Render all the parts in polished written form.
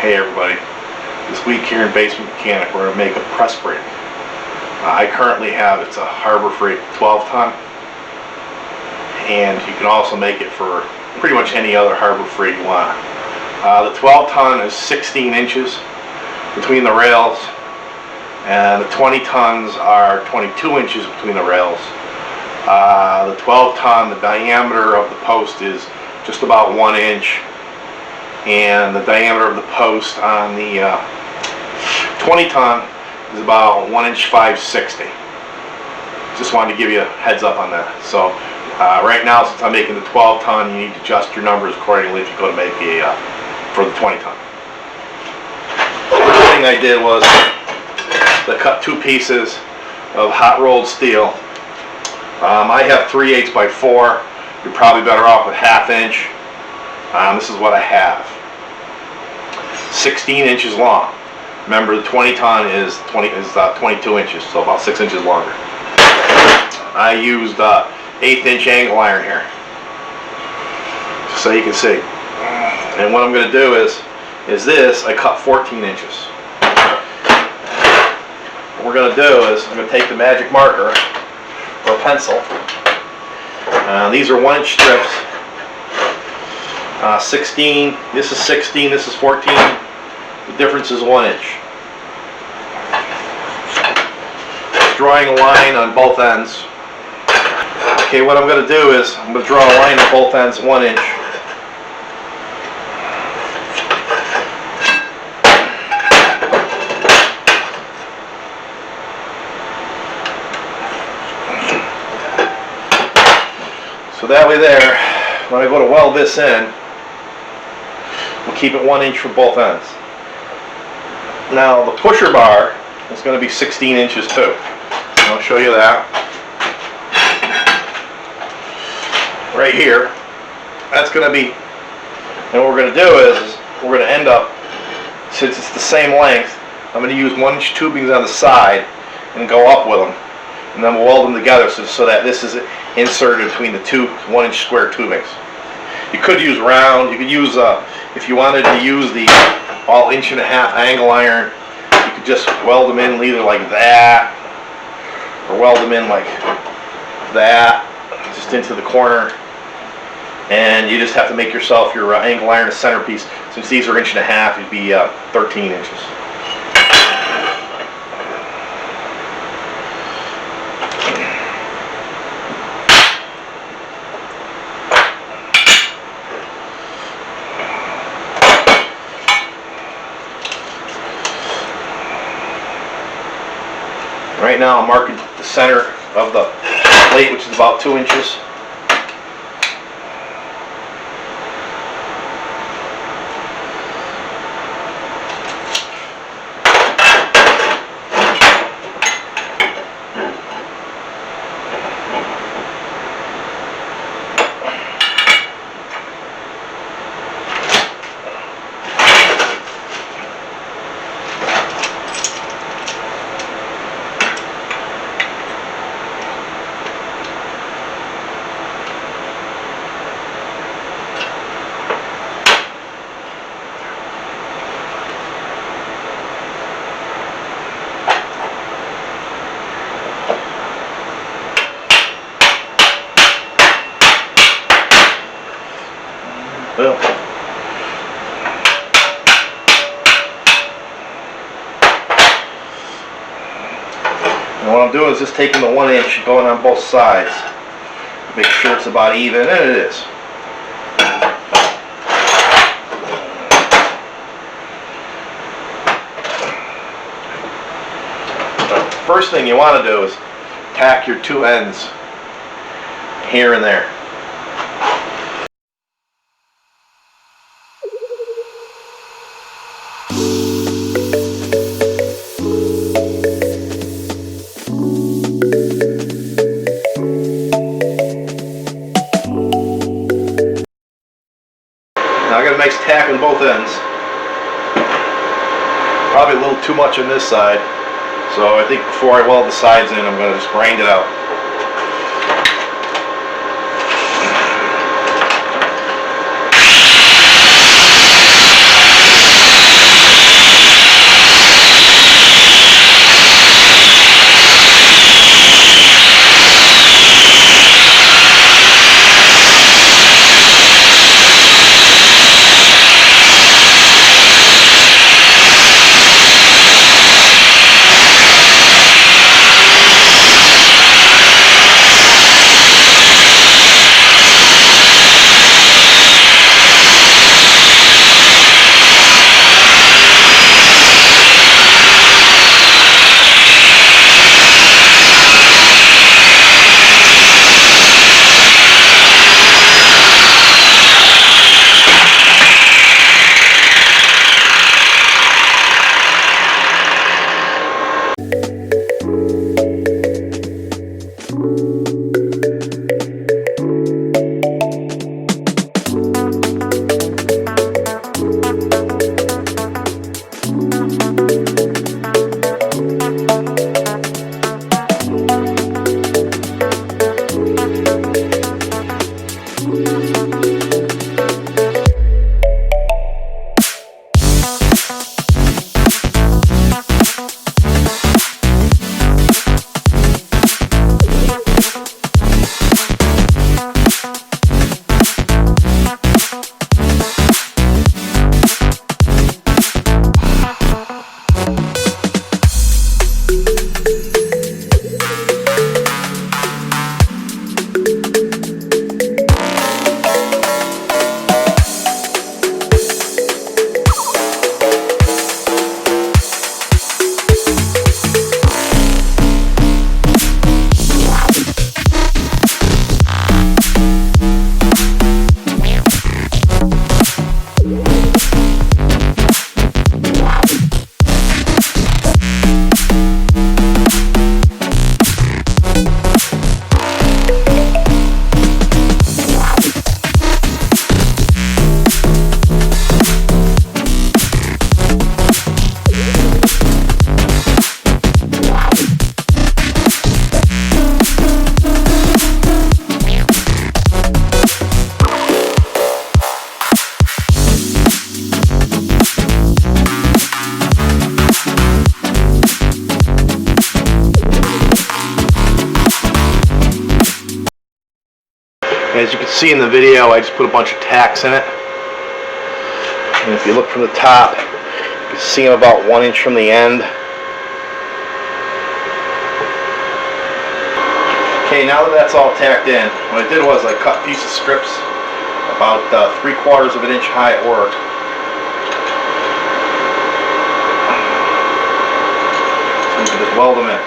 Hey everybody, this week here in Basement Mechanic we're going to make a press brake. I currently have, it's a Harbor Freight 12 ton, and you can also make it for pretty much any other Harbor Freight you want. The 12 ton is 16 inches between the rails, and the 20 tons are 22 inches between the rails. The 12 ton, the diameter of the post is just about 1 inch, and the diameter of the post on the 20 ton is about 1 inch 5/60. Just wanted to give you a heads up on that. So right now, since I'm making the 12 ton, you need to adjust your numbers accordingly if you go to make a for the 20 ton. The first thing I did was to cut 2 pieces of hot rolled steel. I have 3/8 by 4. You're probably better off with 1/2 inch. This is what I have. 16 inches long. Remember, the 20 ton is 22 inches, so about 6 inches longer. I used 1/8 inch angle iron here, so you can see. And what I'm going to do is this. I cut 14 inches. What we're going to do is I'm going to take the magic marker or pencil. These are 1 inch strips. 16, this is 16, this is 14, the difference is 1 inch. Drawing a line on both ends. Okay, what I'm going to do is I'm going to draw a line on both ends 1 inch. So that way there, when I go to weld this in, we'll keep it 1 inch for both ends. Now the pusher bar is going to be 16 inches too. I'll show you that. Right here, that's going to be, and what we're going to do is we're going to end up, since it's the same length, I'm going to use 1 inch tubings on the side and go up with them. And then we'll weld them together so that this is inserted between the 2 1 inch square tubings. You could use round, you could use, if you wanted to use the all 1.5 inch angle iron, you could just weld them in either like that, or weld them in like that, just into the corner. And you just have to make yourself your angle iron a centerpiece. Since these are 1.5 inches, it'd be 13 inches. Right now I'm marking the center of the plate, which is about 2 inches. Well, and what I'm doing is just taking the 1 inch, going on both sides, make sure it's about even, and it is. The first thing you want to do is tack your 2 ends here and there. Now I got a nice tack on both ends. Probably a little too much on this side. So I think before I weld the sides in, I'm going to just grind it out. As you can see in the video, I just put a bunch of tacks in it. And if you look from the top, you can see them about 1 inch from the end. Okay, now that that's all tacked in, what I did was I cut piece of strips about 3/4 of an inch high at work. So you can just weld them in.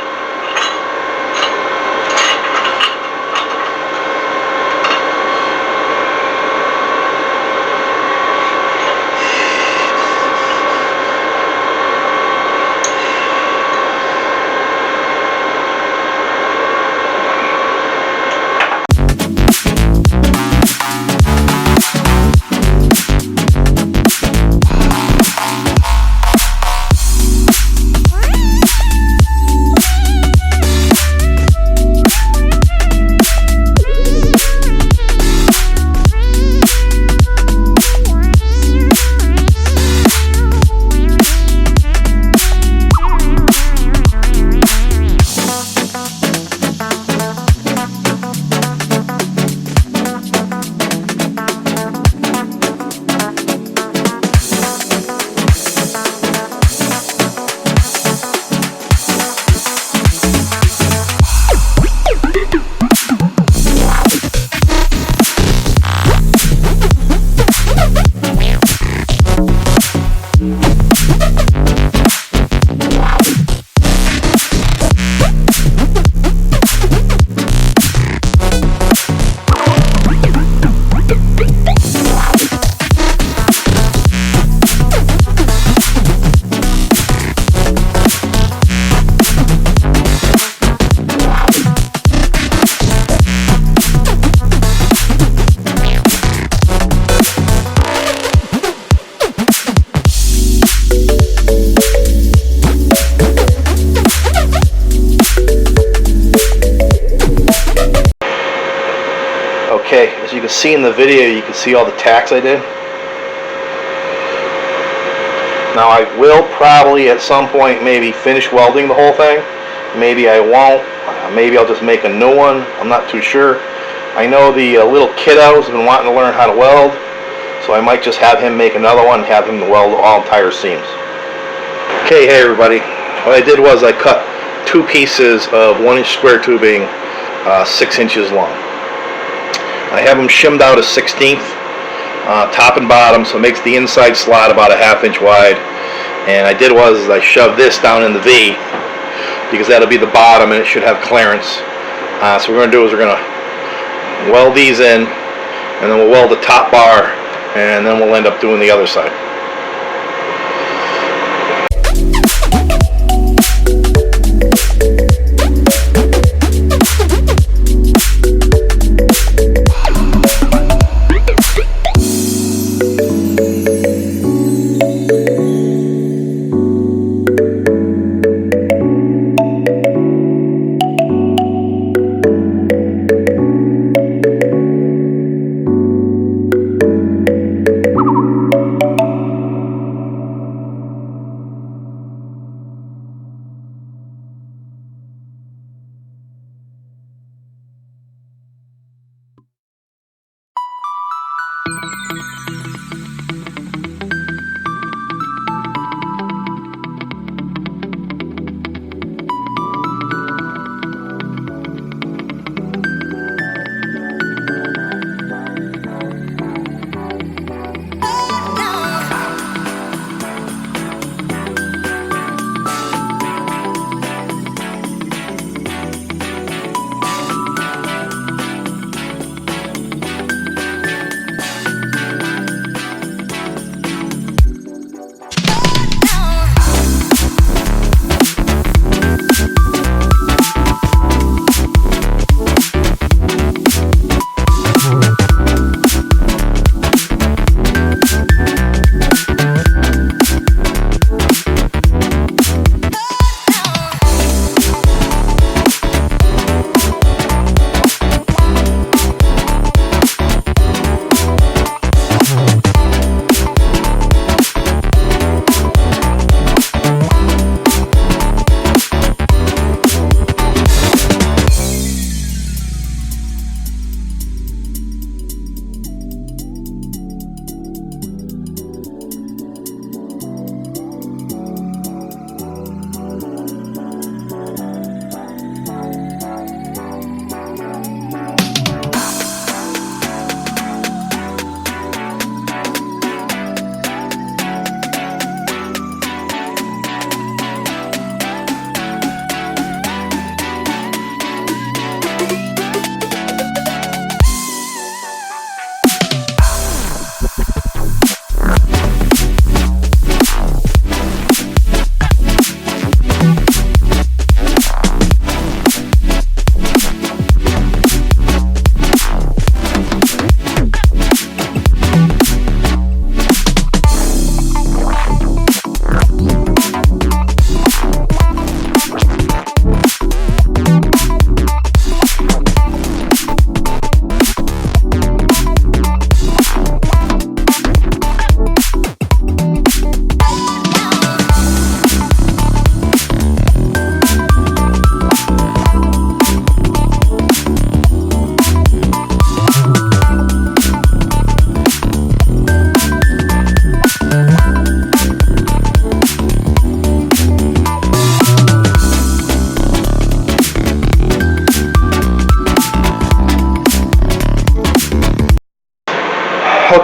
Okay, as you can see in the video, you can see all the tacks I did. Now I will probably at some point maybe finish welding the whole thing. Maybe I won't. Maybe I'll just make a new one. I'm not too sure. I know the little kiddo has been wanting to learn how to weld, so I might just have him make another one and have him weld all entire seams. Okay, hey everybody. What I did was I cut 2 pieces of 1 inch square tubing 6 inches long. I have them shimmed out a 1/16 top and bottom, so it makes the inside slot about a 1/2 inch wide. And I did was I shoved this down in the V because that'll be the bottom and it should have clearance. So what we're going to do is we're going to weld these in, and then we'll weld the top bar, and then we'll end up doing the other side.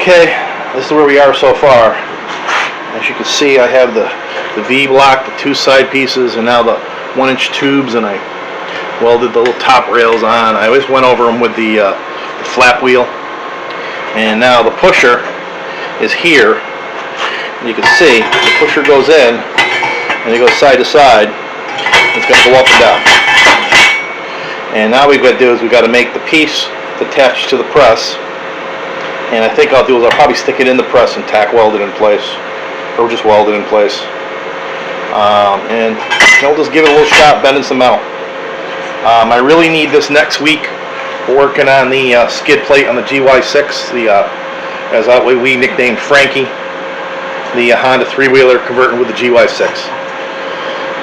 Okay, this is where we are so far. As you can see, I have the V-block, the two side pieces, and now the 1-inch tubes, and I welded the little top rails on. I always went over them with the flap wheel. And now the pusher is here. And you can see the pusher goes in, and it goes side to side. It's going to go up and down. And now what we've got to do is we've got to make the piece attached to the press. And I think I'll do is I'll probably stick it in the press and tack weld it in place, or just weld it in place. And we'll just give it a little shot bending some metal. I really need this next week. We're working on the skid plate on the GY6, as we nicknamed Frankie, the Honda 3-wheeler converting with the GY6.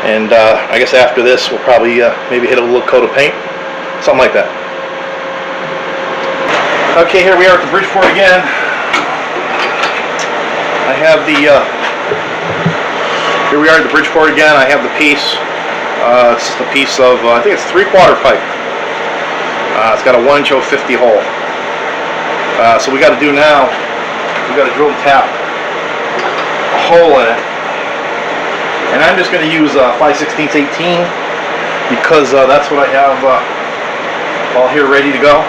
And I guess after this we'll probably maybe hit a little coat of paint, something like that. Okay, here we are at the Bridgeport again. I have here we are at the Bridgeport again. I have the piece. It's just a piece of, I think it's 3/4 pipe. It's got a 1-inch 050 hole. So we got to do now, we got to drill and tap a hole in it. And I'm just going to use 5/16 18 because that's what I have all here ready to go.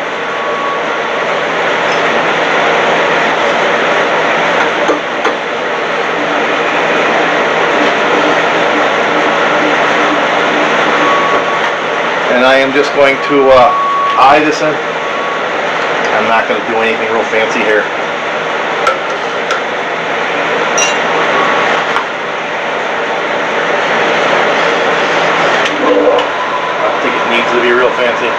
And I am just going to eye this in. I'm not going to do anything real fancy here. I don't think it needs to be real fancy.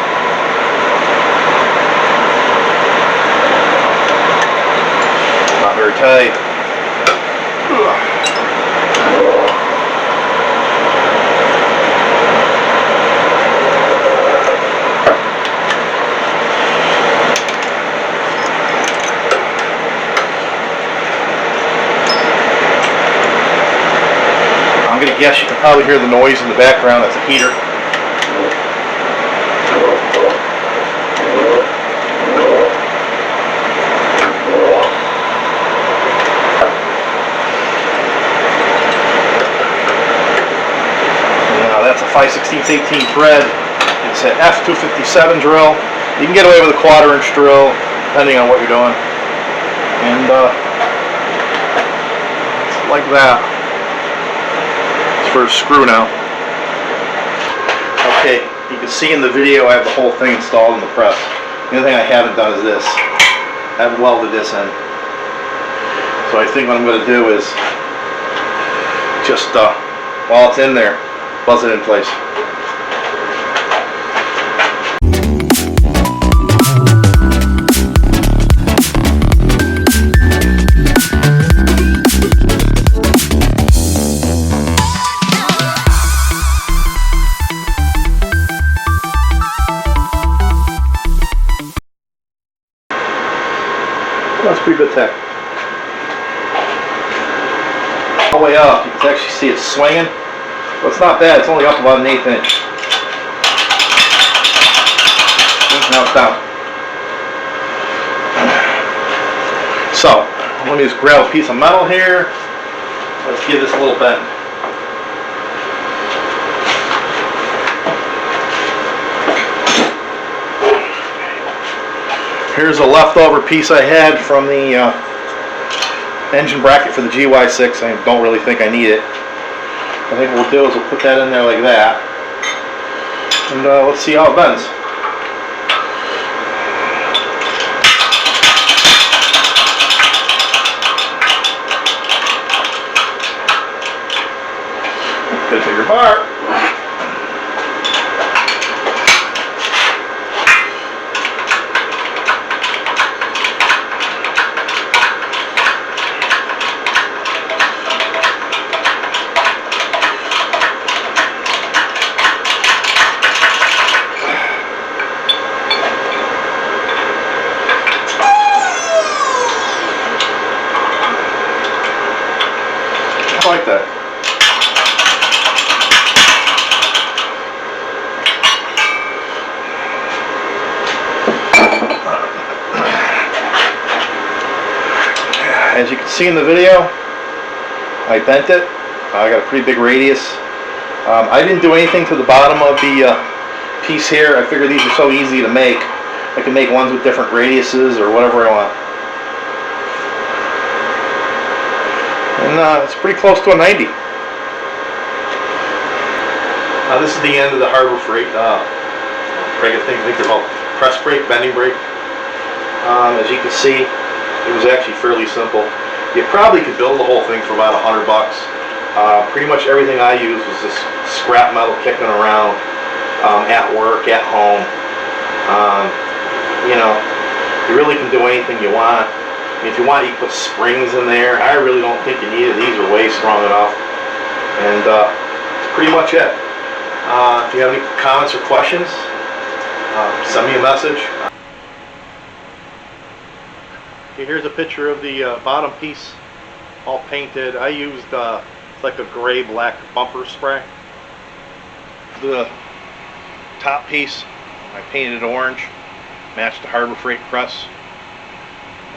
Not very tight. Yes, you can probably hear the noise in the background. That's a heater. Now that's a 5/16 18 thread. It's an F257 drill. You can get away with a 1/4 inch drill depending on what you're doing. And like that. For a screw now. Okay, you can see in the video I have the whole thing installed in the press. The only thing I haven't done is this. I haven't welded this in. So I think what I'm going to do is just while it's in there, buzz it in place. That's pretty good tech. All the way up, you can actually see it swinging. But it's not bad, it's only up about 1/8 inch. Now it's down. So, let me just grab a piece of metal here. Let's give this a little bend. Here's a leftover piece I had from the engine bracket for the GY6. I don't really think I need it. I think what we'll do is we'll put that in there like that. And let's see how it bends. Get a bigger bar. I like that. As you can see in the video, I bent it. I got a pretty big radius. I didn't do anything to the bottom of the piece here. I figured these are so easy to make. I can make ones with different radiuses or whatever I want. And it's pretty close to a 90. This is the end of the Harbor Freight brake. I think they're called press brake, bending brake. As you can see, it was actually fairly simple. You probably could build the whole thing for about $100. Pretty much everything I used was this scrap metal kicking around at work, at home. You know, you really can do anything you want. I mean, if you want, you can put springs in there. I really don't think you need it. These are way strong enough. And that's pretty much it. If you have any comments or questions, send me a message. Okay, here's a picture of the bottom piece, all painted. I used like a gray-black bumper spray. The top piece, I painted orange, matched the Harbor Freight press.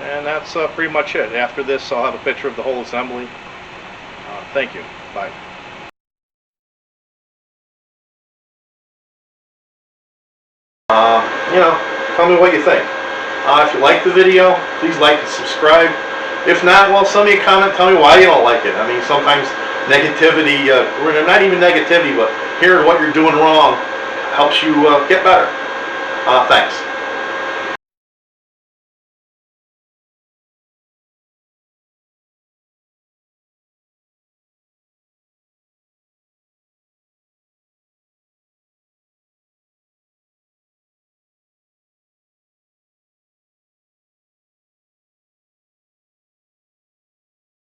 And that's pretty much it. After this, I'll have a picture of the whole assembly. Thank you. Bye. You know, tell me what you think. If you like the video, please like and subscribe. If not, well, send me a comment. Tell me why you don't like it. I mean, sometimes negativity, or not even negativity, but hearing what you're doing wrong helps you get better. Thanks.